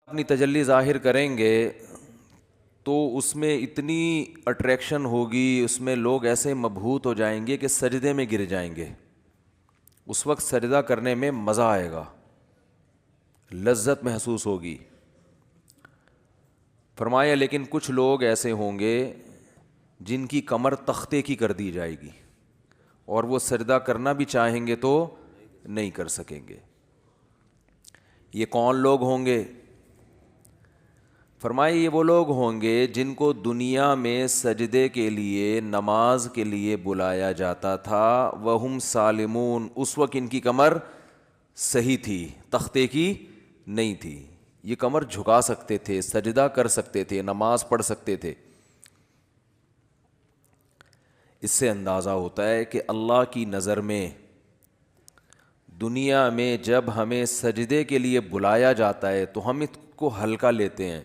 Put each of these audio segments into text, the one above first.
اپنی تجلی ظاہر کریں گے تو اس میں اتنی اٹریکشن ہوگی، اس میں لوگ ایسے مبہوت ہو جائیں گے کہ سجدے میں گر جائیں گے۔ اس وقت سجدہ کرنے میں مزہ آئے گا، لذت محسوس ہوگی۔ فرمایا لیکن کچھ لوگ ایسے ہوں گے جن کی کمر تختے کی کر دی جائے گی اور وہ سجدہ کرنا بھی چاہیں گے تو نہیں کر سکیں گے۔ یہ کون لوگ ہوں گے؟ فرمایا یہ وہ لوگ ہوں گے جن کو دنیا میں سجدے کے لیے، نماز کے لیے بلایا جاتا تھا، وہم سالمون، اس وقت ان کی کمر صحیح تھی، تختے کی نہیں تھی۔ یہ کمر جھکا سکتے تھے، سجدہ کر سکتے تھے، نماز پڑھ سکتے تھے۔ اس سے اندازہ ہوتا ہے کہ اللہ کی نظر میں دنیا میں جب ہمیں سجدے کے لیے بلایا جاتا ہے تو ہم اس کو ہلکا لیتے ہیں،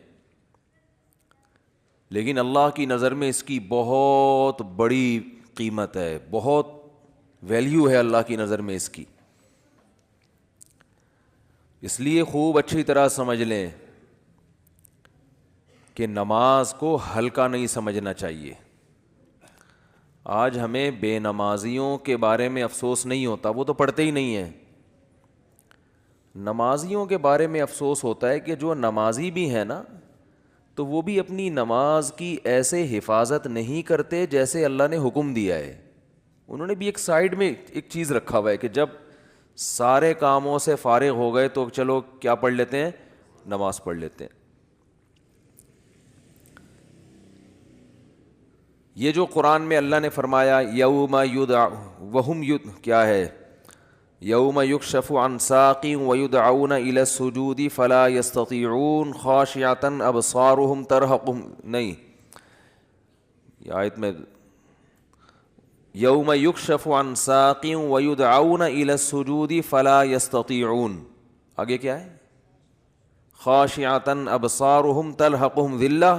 لیکن اللہ کی نظر میں اس کی بہت بڑی قیمت ہے، بہت ویلیو ہے اللہ کی نظر میں اس کی۔ اس لیے خوب اچھی طرح سمجھ لیں کہ نماز کو ہلکا نہیں سمجھنا چاہیے۔ آج ہمیں بے نمازیوں کے بارے میں افسوس نہیں ہوتا، وہ تو پڑھتے ہی نہیں ہیں۔ نمازیوں کے بارے میں افسوس ہوتا ہے کہ جو نمازی بھی ہیں نا، تو وہ بھی اپنی نماز کی ایسے حفاظت نہیں کرتے جیسے اللہ نے حکم دیا ہے۔ انہوں نے بھی ایک سائیڈ میں ایک چیز رکھا ہوا ہے کہ جب سارے کاموں سے فارغ ہو گئے تو چلو کیا پڑھ لیتے ہیں؟ نماز پڑھ لیتے ہیں۔ یہ جو قرآن میں اللہ نے فرمایا یوم وہم کیا ہے، یوم یکشف عن ساق ویدعون الی السجود فلا یستطیعون خاشعۃ ابصارهم ترہقہم، نہیں، یہ آیت میں یوم یکشف عن ساق ویدعون الی السجود فلا یستطیعون، آگے کیا ہے؟ خاشعۃ ابصارهم ترہقہم ذلہ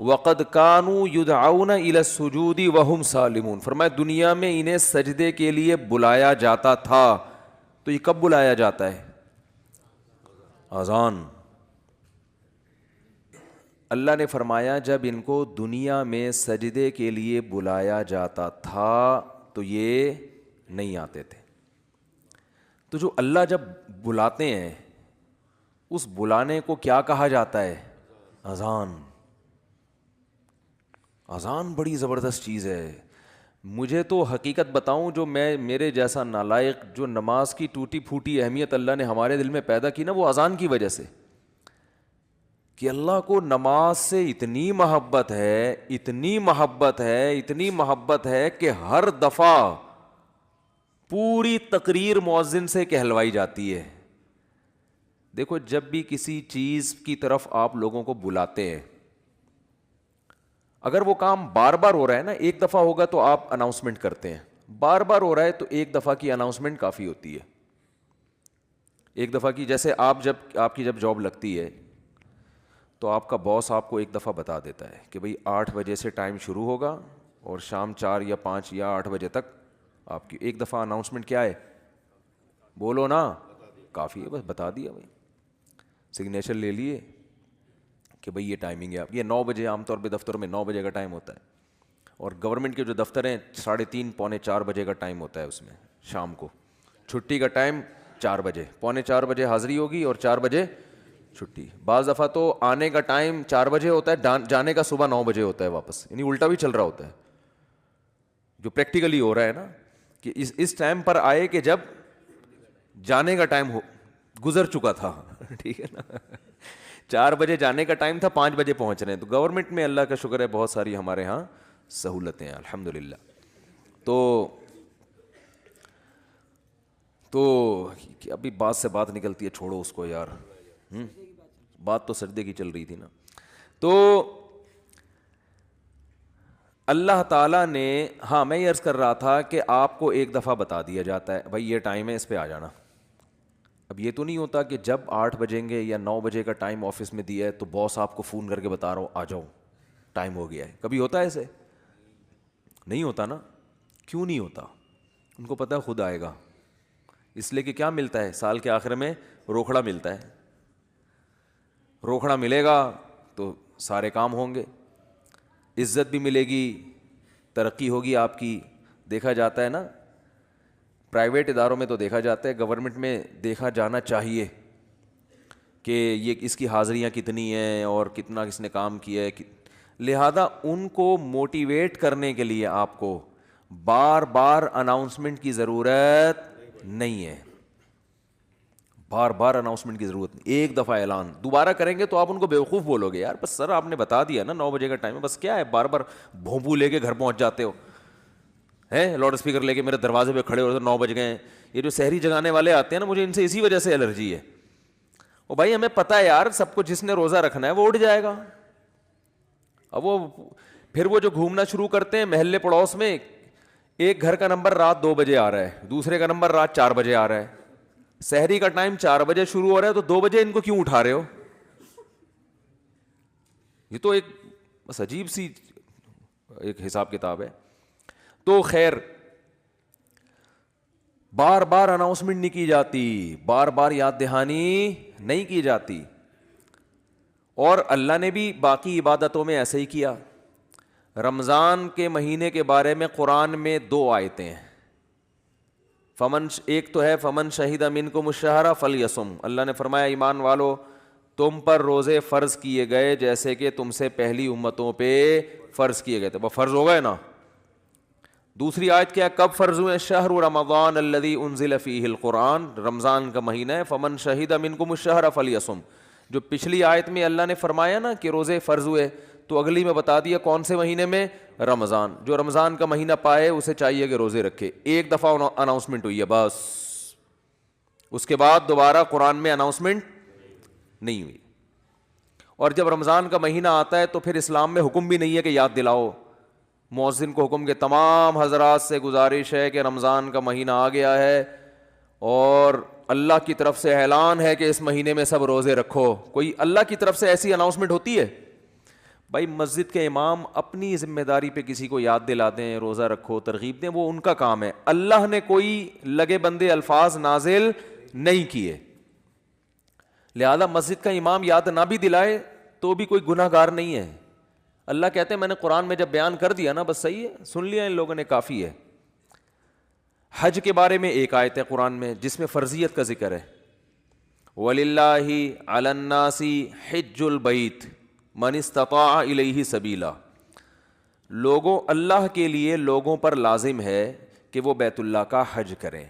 وقد كانوا يدعون الى السجود وهم سالمون۔ فرمایا دنیا میں انہیں سجدے کے لیے بلایا جاتا تھا، تو یہ کب بلایا جاتا ہے؟ اذان۔ اللہ نے فرمایا جب ان کو دنیا میں سجدے کے لیے بلایا جاتا تھا تو یہ نہیں آتے تھے۔ تو جو اللہ جب بلاتے ہیں اس بلانے کو کیا کہا جاتا ہے؟ اذان۔ اذان بڑی زبردست چیز ہے۔ مجھے تو حقیقت بتاؤں، جو میرے جیسا نالائق جو نماز کی ٹوٹی پھوٹی اہمیت اللہ نے ہمارے دل میں پیدا کی نا، وہ اذان کی وجہ سے، کہ اللہ کو نماز سے اتنی محبت ہے، اتنی محبت ہے، اتنی محبت ہے کہ ہر دفعہ پوری تقریر مؤذن سے کہلوائی جاتی ہے۔ دیکھو جب بھی کسی چیز کی طرف آپ لوگوں کو بلاتے ہیں، اگر وہ کام بار بار ہو رہا ہے نا، ایک دفعہ ہوگا تو آپ اناؤنسمنٹ کرتے ہیں، بار بار ہو رہا ہے تو ایک دفعہ کی اناؤنسمنٹ کافی ہوتی ہے۔ ایک دفعہ کی، جیسے آپ کی جب جاب لگتی ہے تو آپ کا باس آپ کو ایک دفعہ بتا دیتا ہے کہ بھئی 8 بجے سے ٹائم شروع ہوگا اور شام 4 یا 5 یا 8 بجے تک آپ کی ایک دفعہ اناؤنسمنٹ کیا ہے؟ بولو نا، کافی ہے، بس بتا دیا بھائی، سگنیچر لے لیے کہ بھئی یہ ٹائمنگ ہے آپ، یہ 9 بجے عام طور پہ دفتر میں 9 بجے کا ٹائم ہوتا ہے، اور گورنمنٹ کے جو دفتر ہیں 3:30 پونے 4 بجے کا ٹائم ہوتا ہے اس میں شام کو۔ چھٹی کا ٹائم 4 بجے، پونے 4 بجے حاضری ہوگی اور 4 بجے چھٹی۔ بعض دفعہ تو آنے کا ٹائم 4 بجے ہوتا ہے، جانے کا صبح 9 بجے ہوتا ہے واپس، یعنی الٹا بھی چل رہا ہوتا ہے، جو پریکٹیکلی ہو رہا ہے نا، کہ اس ٹائم پر آئے کہ جب جانے کا ٹائم گزر چکا تھا، ٹھیک ہے نا، 4 بجے جانے کا ٹائم تھا، 5 بجے پہنچ رہے ہیں۔ تو گورنمنٹ میں اللہ کا شکر ہے بہت ساری ہمارے ہاں سہولتیں ہیں الحمدللہ۔ تو ابھی بات سے بات نکلتی ہے، چھوڑو اس کو یار، بات تو سجدے کی چل رہی تھی نا۔ تو اللہ تعالیٰ نے، ہاں میں یہ عرض کر رہا تھا کہ آپ کو ایک دفعہ بتا دیا جاتا ہے بھائی یہ ٹائم ہے، اس پہ آ جانا۔ اب یہ تو نہیں ہوتا کہ جب 8 بجیں گے یا 9 بجے کا ٹائم آفس میں دیا ہے تو باس آپ کو فون کر کے بتا رہا ہوں آ جاؤ ٹائم ہو گیا ہے۔ کبھی ہوتا ہے ایسے؟ نہیں ہوتا نا۔ کیوں نہیں ہوتا؟ ان کو پتہ ہے خود آئے گا، اس لیے کہ کیا ملتا ہے سال کے آخر میں؟ روکھڑا ملتا ہے۔ روکھڑا ملے گا تو سارے کام ہوں گے, عزت بھی ملے گی, ترقی ہوگی آپ کی. دیکھا جاتا ہے نا پرائیویٹ اداروں میں, تو دیکھا جاتا ہے, گورنمنٹ میں دیکھا جانا چاہیے کہ یہ اس کی حاضریاں کتنی ہیں اور کتنا کس نے کام کیا ہے. لہذا ان کو موٹیویٹ کرنے کے لیے آپ کو بار بار اناؤنسمنٹ کی ضرورت نہیں ہے, بار بار اناؤنسمنٹ کی ضرورت نہیں. ایک دفعہ اعلان دوبارہ کریں گے تو آپ ان کو بیوقوف بولو گے, یار بس سر آپ نے بتا دیا نا 9 بجے کا ٹائم ہے, بس کیا ہے بار بار بھونپو لے کے گھر پہنچ جاتے ہو ہیں, لاؤڈ اسپیکر لے کے میرے دروازے پہ کھڑے ہو 9 بج گئے ہیں. یہ جو سحری جگانے والے آتے ہیں نا, مجھے ان سے اسی وجہ سے الرجی ہے. اور بھائی ہمیں پتہ ہے یار سب کو جس نے روزہ رکھنا ہے وہ اٹھ جائے گا. اب وہ پھر وہ جو گھومنا شروع کرتے ہیں محلے پڑوس میں, ایک گھر کا نمبر رات 2 بجے آ رہا ہے, دوسرے کا نمبر رات 4 بجے آ رہا ہے. سحری کا ٹائم 4 بجے شروع ہو رہا ہے تو 2 بجے ان کو کیوں اٹھا رہے ہو؟ یہ تو ایک بس عجیب سی ایک حساب کتاب ہے. تو خیر بار بار اناؤنسمنٹ نہیں کی جاتی, بار بار یاد دہانی نہیں کی جاتی. اور اللہ نے بھی باقی عبادتوں میں ایسے ہی کیا. رمضان کے مہینے کے بارے میں قرآن میں 2 آیتیں ہیں. ایک تو ہے فمن شہید منکم الشہر فلیصم. اللہ نے فرمایا ایمان والو تم پر روزے فرض کیے گئے جیسے کہ تم سے پہلی امتوں پہ فرض کیے گئے تھے, وہ فرض ہو گئے نا. دوسری آیت کیا, کب فرض ہوئے؟ شہر رمضان الذی انزل فیہ القرآن, رمضان کا مہینہ ہے. فمن شہید منکم الشہر فلیصم. جو پچھلی آیت میں اللہ نے فرمایا نا کہ روزے فرض ہوئے, تو اگلی میں بتا دیا کون سے مہینے میں؟ رمضان. جو رمضان کا مہینہ پائے اسے چاہیے کہ روزے رکھے. ایک دفعہ اناؤنسمنٹ ہوئی ہے بس, اس کے بعد دوبارہ قرآن میں اناؤنسمنٹ نہیں ہوئی. اور جب رمضان کا مہینہ آتا ہے تو پھر اسلام میں حکم بھی نہیں ہے کہ یاد دلاؤ. مؤذن کو حکم کے تمام حضرات سے گزارش ہے کہ رمضان کا مہینہ آ گیا ہے اور اللہ کی طرف سے اعلان ہے کہ اس مہینے میں سب روزے رکھو. کوئی اللہ کی طرف سے ایسی اناؤنسمنٹ ہوتی ہے؟ بھائی مسجد کے امام اپنی ذمہ داری پہ کسی کو یاد دلا دیں روزہ رکھو, ترغیب دیں, وہ ان کا کام ہے. اللہ نے کوئی لگے بندے الفاظ نازل نہیں کیے. لہذا مسجد کا امام یاد نہ بھی دلائے تو بھی کوئی گناہ گار نہیں ہے. اللہ کہتے ہیں میں نے قرآن میں جب بیان کر دیا نا بس صحیح ہے, سن لیا ان لوگوں نے, کافی ہے. حج کے بارے میں ایک آیت ہے قرآن میں جس میں فرضیت کا ذکر ہے. وَلِلَّهِ عَلَى النَّاسِ حِجُّ الْبَيْتِ مَنِ اسْتَطَاعَ إِلَيْهِ سَبِيلًا. لوگوں, اللہ کے لیے لوگوں پر لازم ہے کہ وہ بیت اللہ کا حج کریں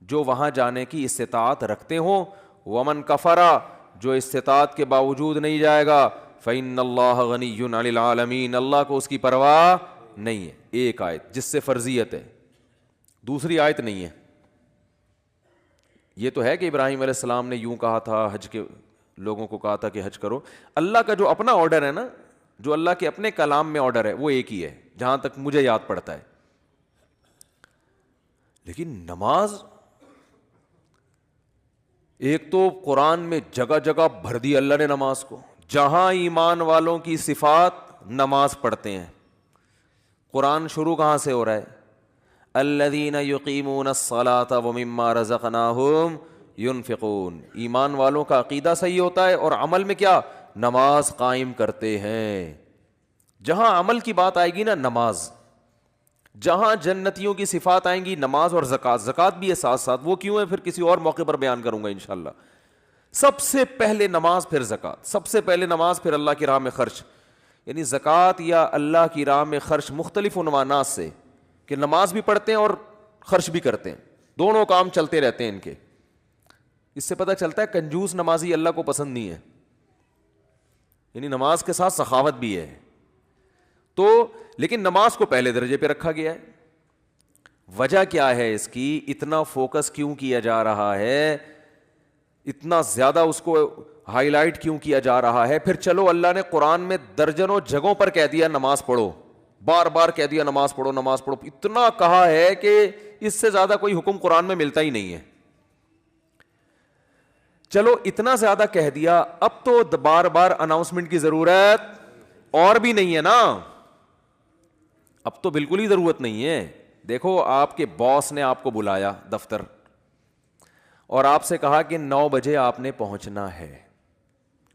جو وہاں جانے کی استطاعت رکھتے ہوں. وَمَنْ كَفَرَ, جو استطاعت کے باوجود نہیں جائے گا, فَإِنَّ اللَّهَ غَنِيٌّ عَنِ الْعَالَمِينَ, اللہ کو اس کی پرواہ نہیں ہے. ایک آیت جس سے فرضیت ہے, دوسری آیت نہیں ہے. یہ تو ہے کہ ابراہیم علیہ السلام نے یوں کہا تھا, حج کے لوگوں کو کہا تھا کہ حج کرو. اللہ کا جو اپنا آرڈر ہے نا, جو اللہ کے اپنے کلام میں آرڈر ہے وہ ایک ہی ہے جہاں تک مجھے یاد پڑتا ہے. لیکن نماز, ایک تو قرآن میں جگہ جگہ بھر دی اللہ نے نماز کو, جہاں ایمان والوں کی صفات نماز پڑھتے ہیں. قرآن شروع کہاں سے ہو رہا ہے؟ الذین یقیمون الصلاۃ ومما رزقناہم ینفقون. ایمان والوں کا عقیدہ صحیح ہوتا ہے اور عمل میں کیا؟ نماز قائم کرتے ہیں. جہاں عمل کی بات آئے گی نا نماز, جہاں جنتیوں کی صفات آئیں گی نماز اور زکوٰۃ. زکوٰۃ بھی ہے ساتھ ساتھ, وہ کیوں ہے پھر کسی اور موقع پر بیان کروں گا انشاءاللہ. سب سے پہلے نماز پھر زکوٰۃ, سب سے پہلے نماز پھر اللہ کی راہ میں خرچ. یعنی زکوٰۃ یا اللہ کی راہ میں خرچ مختلف عنوانات سے, کہ نماز بھی پڑھتے ہیں اور خرچ بھی کرتے ہیں, دونوں کام چلتے رہتے ہیں ان کے. اس سے پتہ چلتا ہے کنجوس نمازی اللہ کو پسند نہیں ہے. یعنی نماز کے ساتھ سخاوت بھی ہے. تو لیکن نماز کو پہلے درجے پہ رکھا گیا ہے. وجہ کیا ہے اس کی؟ اتنا فوکس کیوں کیا جا رہا ہے, اتنا زیادہ اس کو ہائی لائٹ کیوں کیا جا رہا ہے؟ پھر چلو اللہ نے قرآن میں درجنوں جگہوں پر کہہ دیا نماز پڑھو, بار بار کہہ دیا نماز پڑھو نماز پڑھو, اتنا کہا ہے کہ اس سے زیادہ کوئی حکم قرآن میں ملتا ہی نہیں ہے. چلو اتنا زیادہ کہہ دیا, اب تو بار بار اناؤنسمنٹ کی ضرورت اور بھی نہیں ہے نا. اب تو بالکل ہی ضرورت نہیں ہے. دیکھو آپ کے باس نے آپ کو بلایا دفتر اور آپ سے کہا کہ 9 بجے آپ نے پہنچنا ہے.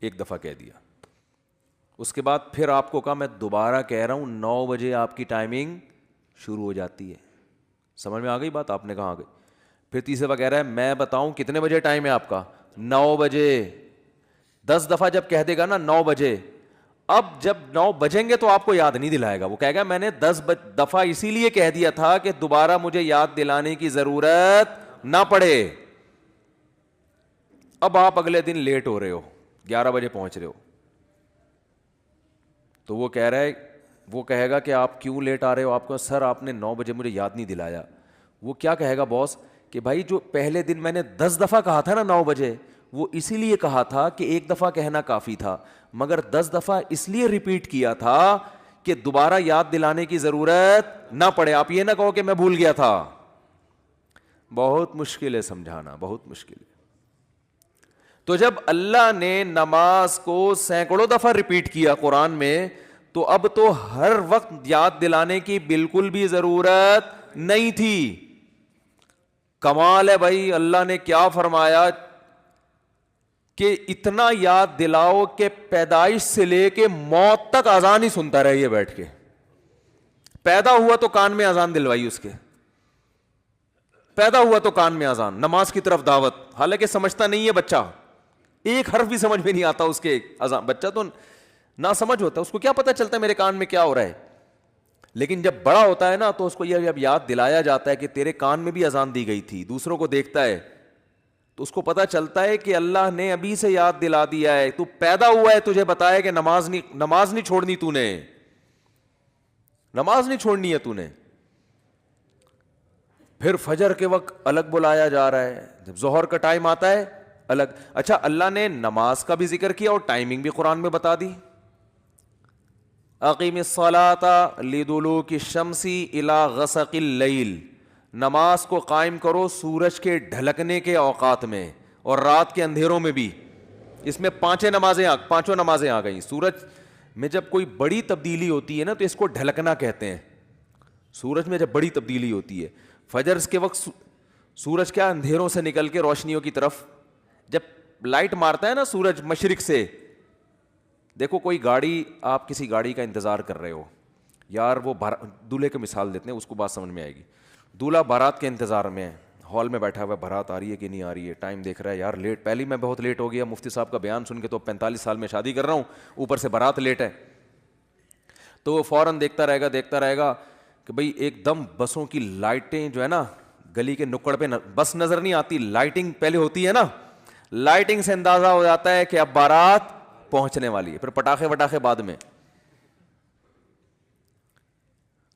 ایک دفعہ کہہ دیا. اس کے بعد پھر آپ کو کہا میں دوبارہ کہہ رہا ہوں 9 بجے آپ کی ٹائمنگ شروع ہو جاتی ہے. سمجھ میں آ گئی بات؟ آپ نے کہا آ گئی. پھر تیسرے دفعہ کہہ رہا ہے میں بتاؤں کتنے بجے ٹائم ہے آپ کا؟ 9 بجے. 10 دفعہ جب کہہ دے گا نا 9 بجے, اب جب 9 بجیں گے تو آپ کو یاد نہیں دلائے گا. وہ کہے گا میں نے 10 دفعہ اسی لیے کہہ دیا تھا کہ دوبارہ مجھے یاد دلانے کی ضرورت نہ پڑے. اب آپ اگلے دن لیٹ ہو رہے ہو, 11 بجے پہنچ رہے ہو, تو وہ کہہ رہا ہے, وہ کہے گا کہ آپ کیوں لیٹ آ رہے ہو؟ آپ کو سر آپ نے 9 بجے مجھے یاد نہیں دلایا. وہ کیا کہے گا باس کہ بھائی جو پہلے دن میں نے 10 دفعہ کہا تھا نا 9 بجے, وہ اسی لیے کہا تھا کہ ایک دفعہ کہنا کافی تھا, مگر 10 دفعہ اس لیے ریپیٹ کیا تھا کہ دوبارہ یاد دلانے کی ضرورت نہ پڑے. آپ یہ نہ کہو کہ میں بھول گیا تھا. بہت مشکل ہے سمجھانا, بہت مشکل ہے. تو جب اللہ نے نماز کو سینکڑوں دفعہ ریپیٹ کیا قرآن میں, تو اب تو ہر وقت یاد دلانے کی بالکل بھی ضرورت نہیں تھی. کمال ہے بھائی, اللہ نے کیا فرمایا کہ اتنا یاد دلاؤ کہ پیدائش سے لے کے موت تک اذان ہی سنتا رہیے بیٹھ کے. پیدا ہوا تو کان میں اذان دلوائی اس کے, پیدا ہوا تو کان میں اذان, نماز کی طرف دعوت. حالانکہ سمجھتا نہیں ہے بچہ, ایک حرف بھی سمجھ میں نہیں آتا اس کے اذان. بچہ تو نہ سمجھ ہوتا ہے, اس کو کیا پتا چلتا ہے میرے کان میں کیا ہو رہا ہے. لیکن جب بڑا ہوتا ہے نا تو اس کو یہ اب یاد دلایا جاتا ہے کہ تیرے کان میں بھی اذان دی گئی تھی, دوسروں کو دیکھتا ہے تو اس کو پتا چلتا ہے کہ اللہ نے ابھی سے یاد دلا دیا ہے. تو پیدا ہوا ہے تجھے بتایا کہ نماز نہیں چھوڑنی, تو نے نماز نہیں چھوڑنی ہے تو نے. پھر فجر کے وقت الگ بلایا جا رہا ہے, جب ظہر کا ٹائم آتا ہے الگ. اچھا, اللہ نے نماز کا بھی ذکر کیا اور ٹائمنگ بھی قرآن میں بتا دی. اقیم الصلاۃ لدلوک الشمس الی غسق اللیل, نماز کو قائم کرو سورج کے ڈھلکنے کے اوقات میں اور رات کے اندھیروں میں بھی. اس میں پانچوں نمازیں آ گئیں. سورج میں جب کوئی بڑی تبدیلی ہوتی ہے نا تو اس کو ڈھلکنا کہتے ہیں. سورج میں جب بڑی تبدیلی ہوتی ہے, فجر کے وقت سورج کیا اندھیروں سے نکل کے روشنیوں کی طرف, جب لائٹ مارتا ہے نا سورج مشرق سے. دیکھو کوئی گاڑی, آپ کسی گاڑی کا انتظار کر رہے ہو یار, وہ دولہے کی مثال دیتے ہیں, اس کو بات سمجھ میں آئے گی. دولہا بارات کے انتظار میں ہے, ہال میں بیٹھا ہوا ہے, بارات آ رہی ہے کہ نہیں آ رہی ہے, ٹائم دیکھ رہا ہے یار لیٹ, پہلے میں بہت لیٹ ہو گیا, مفتی صاحب کا بیان سن کے تو 45 سال میں شادی کر رہا ہوں, اوپر سے بارات لیٹ ہے. تو وہ فوراً دیکھتا رہے گا کہ بھئی ایک دم بسوں کی لائٹیں جو ہے نا گلی کے نکڑ پہ بس نظر نہیں آتی, لائٹنگ پہلے ہوتی ہے نا, لائٹنگ سے اندازہ ہو جاتا ہے کہ اب بارات پہنچنے والی ہے. پھر پٹاخے وٹاخے بعد میں.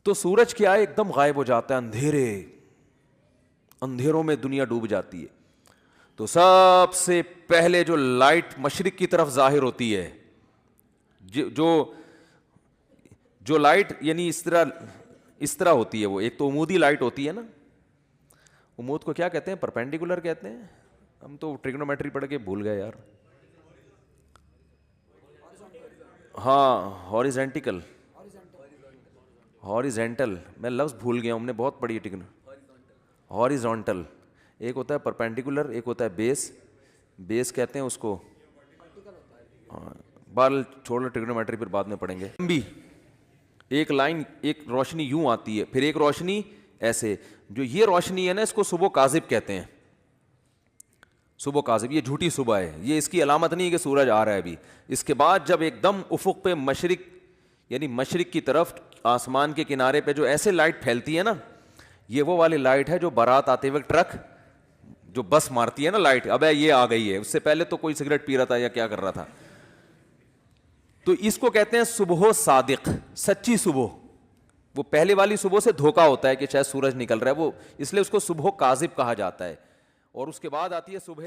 تو سورج کیا ہے, ایک دم غائب ہو جاتا ہے, اندھیروں میں دنیا ڈوب جاتی ہے. تو سب سے پہلے جو لائٹ مشرق کی طرف ظاہر ہوتی ہے, جو لائٹ یعنی اس طرح ہوتی ہے, وہ ایک تو عمودی لائٹ ہوتی ہے نا, عمود کو کیا کہتے ہیں, پرپینڈیکولر کہتے ہیں, ہم تو ٹریگنومیٹری پڑھ کے بھول گئے یار. ہاں ہاریزنٹل, میں لفظ بھول گیا ہوں, ہم نے بہت پڑھی ہے. ہاریزونٹل ایک ہوتا ہے, پرپینڈیکولر ایک ہوتا ہے بیس کہتے ہیں اس کو. بال چھوڑو, ٹریگنومیٹری پھر بعد میں پڑھیں گے. بھی ایک لائن, ایک روشنی یوں آتی ہے, پھر ایک روشنی ایسے. جو یہ روشنی ہے نا اس کو صبح کاذب کہتے ہیں. صبح کاذب, یہ جھوٹی صبح ہے, یہ اس کی علامت نہیں کہ سورج آ رہا ہے ابھی. اس کے بعد جب ایک دم افق پہ مشرق یعنی مشرق کی طرف آسمان کے کنارے پہ جو ایسے لائٹ پھیلتی ہے نا, یہ وہ والی لائٹ ہے جو بارات آتے ہوئے ٹرک جو بس مارتی ہے نا لائٹ, اب یہ آ گئی ہے. اس سے پہلے تو کوئی سگریٹ پی رہا تھا یا کیا کر رہا تھا. تو اس کو کہتے ہیں صبح صادق, سچی صبح. وہ پہلے والی صبح سے دھوکا ہوتا ہے کہ شاید سورج نکل رہا ہے, وہ اس لیے اس کو صبح کاذب کہا جاتا ہے. اور اس کے بعد آتی ہے صبح